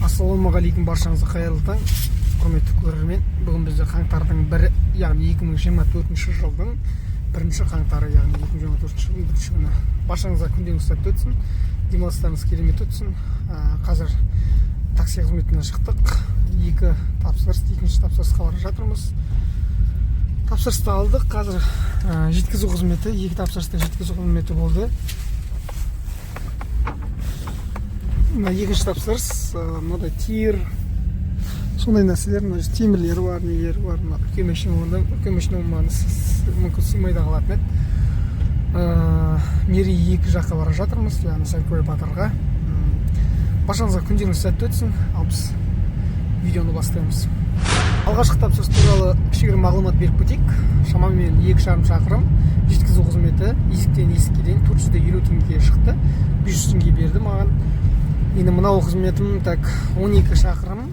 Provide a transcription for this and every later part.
Ассалаумағалейкум, баршаңызға қайырлы таң. Құрметті көрермен, бүгін бізде қаңтардың 1-і, яғни 2024 жылдың 1-ші қаңтары, яғни 2024 жылдың 1-ші күні. Баршаңызға күндеріңіз сәтті өтсін, демалыстарыңыз керемет өтсін. Қазір такси қызметіне шықтық. Екінші тапсырысқа бара жатырмыз. Тапсырысты алдық. Қазір жеткізу қызметі, екі тапсырыста жеткізу қызметі болды. Екінші тапсырыс, мынада тир, сондай нәрселер, темірлер бар, нелер бар. Үлкен машина мүмкін сыймай да қалатын еді. Мери 2 жаққа бара жатырмыз, яғни Сәлкөй Батырға. Баршаңызға күндеріңіз сәтті өтсін. Ал біз видеоны бастаймыз. Алғашқы тапсырыс туралы кішігірім мағлұмат беріп кетейік. Шамамен 2,5 шақырым жеткізу қызметі есіктен есікке дейін 450 теңгеге шықты. 500 теңге берді маған. Енді мынау қызметім 12 шақырым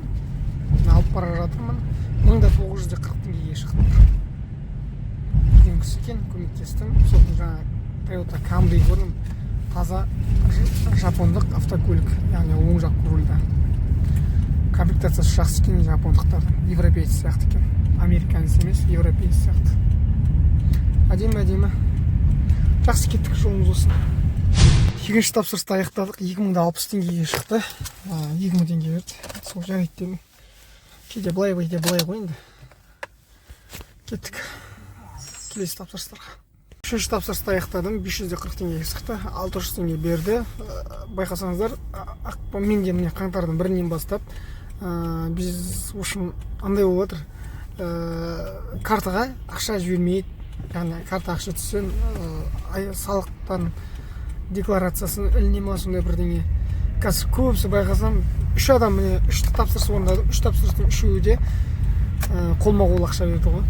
алып бара жатырмын. 1940 теңгеге шықты. Үлкен кісі екен, көмектестім. Сол жаңа Toyota Camry көрдім. Таза жапондық автокөлік, яғни оң жақ рульда. Комплектациясы жақсы екен, жапондықтардың. Европеец сияқты екен. Американец емес, европеец сияқты. Әдемі. Жақсы кеттік, жолымыз болсын. Екінші тапсырысты аяқтадық. 2060 теңгеге шықты. 2000 теңге берді. Сол жарайды дедім. Кейде былай қойынды. Кеттік. Келесі тапсырыстарға. Үшінші тапсырысты аяқтадым. 540 теңгеге шықты. 600 теңге берді. Байқасаңыздар, мен де міне қаңтардың 1-нен бастап біз үшін андай болып отыр. Картаға ақша жібермейді. Яғни карта ақша түссен салықтан декларациясын іліне ма, сондай бірдеңе. Қазір көбісі байқасам, 3 адам міне 3 тапсырыс орындады. 3 тапсырыстың 3-і де қолма-қол ақша берді ғой.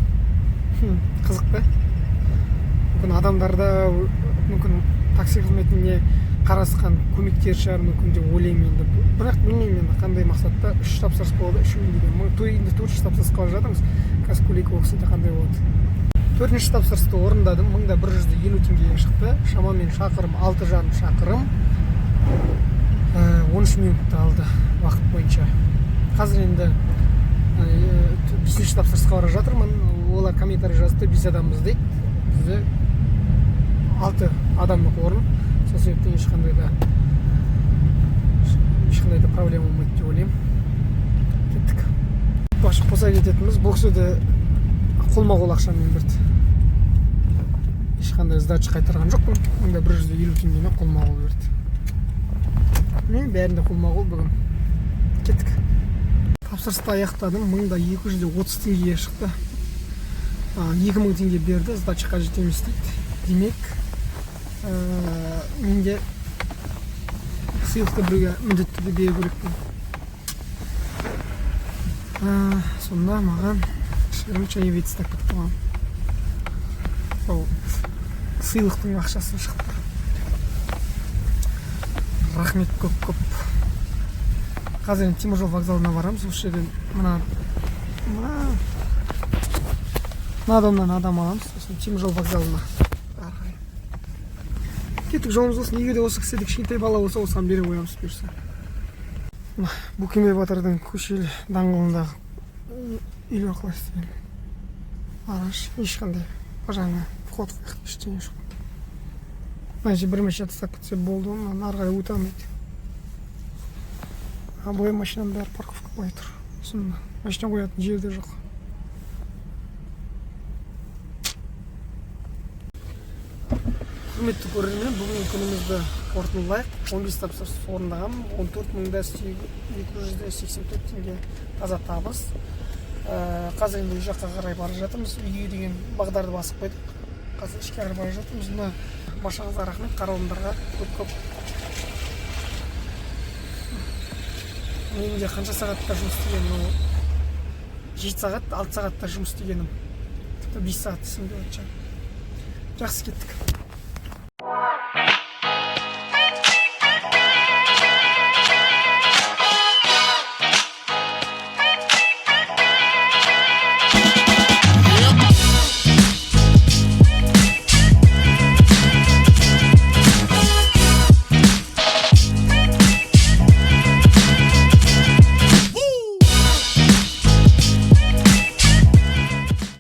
Қызық па? Мүмкін адамдарда, мүмкін такси қызметіне қарасқан көмектер шығар, мүмкін деп ойлаймын енді. Бірақ білмеймін енді қандай мақсатта 3 тапсырыс болды. 3-інде де 4 тапсырысқа бара жатырмыз. Қазір көлік оқысыда қандай болады. 4-ші тапсырысты орындадым. 1150 теңгеге шықты. Шамамен шақырым 6,5 шақырым. 13 минутты алды уақыт бойынша. Қазір енді 5-ші тапсырысқа бара жатырмын. Олар комментарий жазды, 5 адамбыз дейді. Бізде 6 адамдық орын. Сол себептен ешқандай да проблема болмайды деп ойлаймын. Кеттік. Башық қоса кететініміз, бұл кісі де қолма-қол ақшамен берді. Ешқандай сдача қайтарған жоқпын. 1150 теңгені қолма-қол берді. Мен бәрінде қолма-қол бүгін. Кеттік. Тапсырысты аяқтадым. 1230 теңгеге шықты. 2000 теңге берді, сдача қажет емес дейді. Демек, менде сыйлықты біреуге міндетті де беру керекпін. Сонда маған чаевые так кетті. Сол сыйлықтың ақшасы шықты. Рахмет көп. Қазір теміржол вокзалына барамыз. Осы жерден мына адамнан адам аламыз. Теміржол вокзалына. Кеттік, жолымыз болсын. Егер де осы кісіде кішкентай бала болса, осыған бере қоямыз бұйырса. Сәлкөй Батырдың көшелі даңғылындағы үйлер қалай істеген. Ағаш, ешқандай жаңа вход ештеңе жоқ. Мына жерде бір машина тастап кетсе болды, оны ары қарай өте алмайды. Былай машинаның бәрі парковка былай тұр. Сосын машина қоятын жерде жоқ. Құрметті көрермен, бүгінгі күнімізді қорытындылайық. 15 тапсырыс орындағам, 14.284 теңге таза табыс. Қазір енді үй жаққа қарай бара жатырмыз. Үйге деген бағдарды басып қойдық. Қазір ішке қарай бара жатырмыз. Баршаңызға рахмет, қаралымдарға көп. Менде қанша сағатта жұмыс істегенім? 7 сағат, 6 сағатта жұмыс істегенім. Тіпті 5 сағат есімде өткен. Жақсы кеттік.